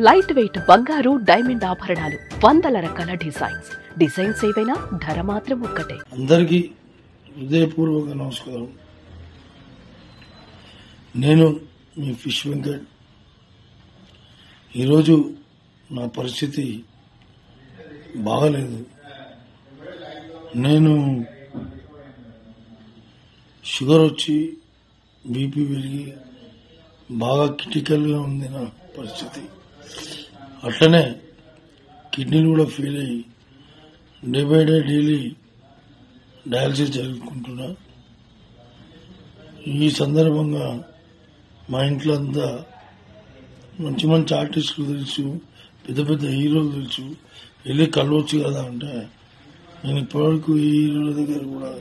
Light weight బంగారు diamond ఆభరణాలు, వందల రకాల డిజైన్స్ ఏవైనా ధర మాత్రం ఒక్కటే. అందరికీ హృదయపూర్వక నమస్కారం. నేను మీ ఫిష్ వెంకట్. ఈరోజు నా పరిస్థితి బాగలేదు. నేను షుగర్ వచ్చి బీపీ పెరిగి బాగా క్రిటికల్గా ఉంది నా పరిస్థితి. అట్లనే కిడ్నీలు కూడా ఫెయిల్ అయ్యి day by day daily dialysis జరుపుకుంటున్నా. ఈ సందర్భంగా మా ఇంట్లో అంతా మంచి మంచి ఆర్టిస్టులు తెలుసు, పెద్ద పెద్ద హీరోలు తెలుసు, వెళ్ళి కలవచ్చు కదా అంటే నేను ఇప్పటివరకు ఈ హీరోల దగ్గర కూడా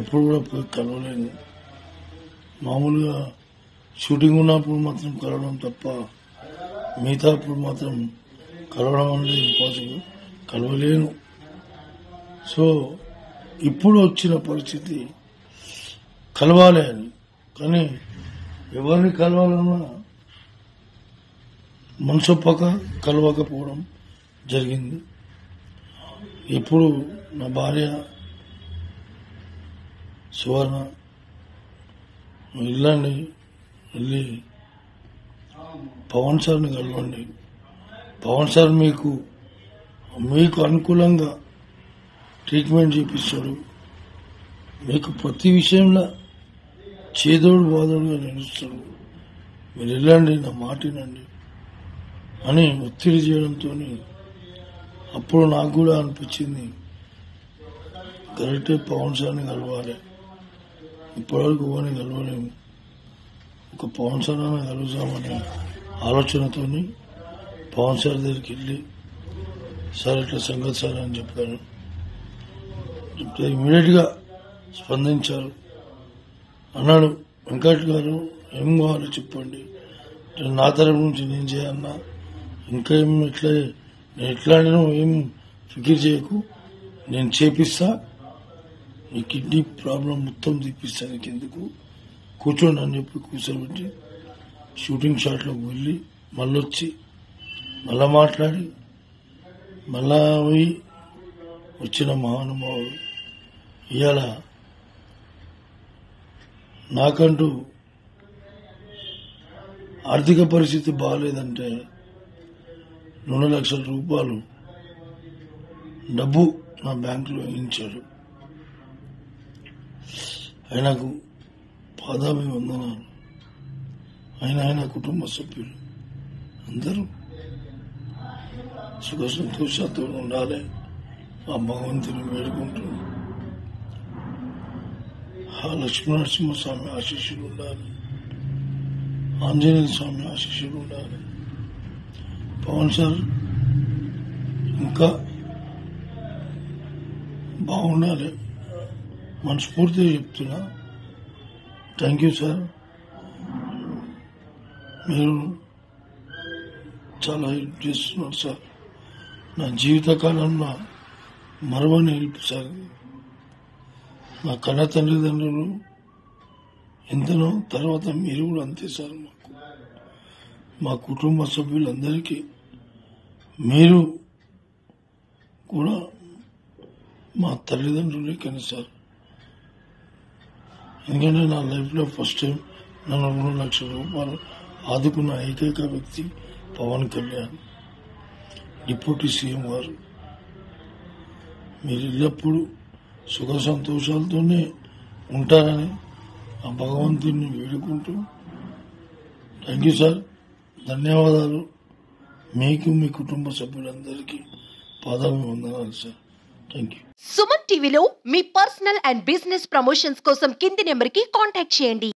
ఎప్పుడు కూడా పోయి కలవలేను. మామూలుగా షూటింగ్ ఉన్నప్పుడు మాత్రం కలవడం తప్ప మిగతా అప్పుడు మాత్రం కలవడం అనేది ఇంపాసిబుల్, కలవలేను. సో ఇప్పుడు వచ్చిన పరిస్థితి కలవాలి అని, కానీ ఎవరిని కలవాలన్నా మనసొప్పక కలవకపోవడం జరిగింది. ఇప్పుడు నా భార్య సువర్ణ వెళ్ళండి, వెళ్ళి పవన్ సార్ని కలవండి, పవన్ సార్ మీకు అనుకూలంగా ట్రీట్మెంట్ చేపిస్తాడు, మీకు ప్రతి విషయంలో చేదోడు బాదోడుగా నిలుస్తాడు, మీరు వెళ్ళండి, నా మాట వినండి అని ఒత్తిడి చేయడంతో అప్పుడు నాకు కూడా అనిపించింది కరెక్టే, పవన్ సార్ని కలవాలి. ఇప్పటివరకు ఎవరిని కలవలేము, ఒక పవన్ సార్ అని కలుగుతామనే ఆలోచనతో పవన్ సార్ దగ్గరికి వెళ్ళి సార్ ఇట్లా సంగతి సార్ అని చెప్పాను. చెప్తే ఇమీడియట్ గా స్పందించారు. అన్నాడు, వెంకట్ గారు ఏం కావాలో చెప్పండి, నా తరపు నుంచి నేను చేయన్నా, ఇంకా ఏం నేను ఎట్లాంటి ఏం ఫికిర్ చేయకు, నేను చేపిస్తా, నీ కిడ్నీ ప్రాబ్లం మొత్తం తీపిస్తా, నీకు ఎందుకు కూర్చోండి అని చెప్పి కూర్చోబెట్టి షూటింగ్ షాట్లోకి వెళ్ళి మళ్ళొచ్చి మళ్ళా మాట్లాడి మళ్ళా పోయి వచ్చిన మహానుభావుడు. ఇవాళ నాకంటూ ఆర్థిక పరిస్థితి బాగాలేదంటే 2 లక్షల రూపాయలు డబ్బు నా బ్యాంకులో వేయించాడు. ఆయనకు పాదాభివందనాలు. ఆయన కుటుంబ సభ్యులు అందరూ సుఖ సంతోషాలతో ఉండాలి, ఆ భగవంతుని వేడుకుంటూ ఆ లక్ష్మీనరసింహస్వామి ఆశీస్సులు ఉండాలి, ఆంజనేయ స్వామి ఆశీస్సులు ఉండాలి. పవన్ సార్ ఇంకా బాగుండాలి మనస్ఫూర్తిగా చెప్తున్నా. థ్యాంక్ యూ సార్, మీరు చాలా హెల్ప్ చేస్తున్నారు సార్. నా జీవితకాలంలో మరవని హెల్ప్ సార్. నా కన్న తల్లిదండ్రులు ఎంతనో, తర్వాత మీరు కూడా అంతే సార్. మా కుటుంబ సభ్యులందరికీ మీరు కూడా మా తల్లిదండ్రులే కానీ సార్. ఎందుకంటే నా లైఫ్లో ఫస్ట్ టైం నన్ను 2 లక్షల రూపాయలు ఆదుకున్న ఏకైక వ్యక్తి పవన్ కళ్యాణ్, డిప్యూటీ సీఎం గారు. మీరు ఎల్లప్పుడూ సుఖ సంతోషాలతోనే ఉంటారని ఆ భగవంతుని వేడుకుంటూ థ్యాంక్ యూ సార్, ధన్యవాదాలు. మీకు మీ కుటుంబ సభ్యులందరికీ పాదాభివందనాలు సార్. Thank you. సుమన్ టీవీలో మీ పర్సనల్ అండ్ బిజినెస్ ప్రమోషన్స్ కోసం కింది నెంబర్కి కాంటాక్ట్ చేయండి.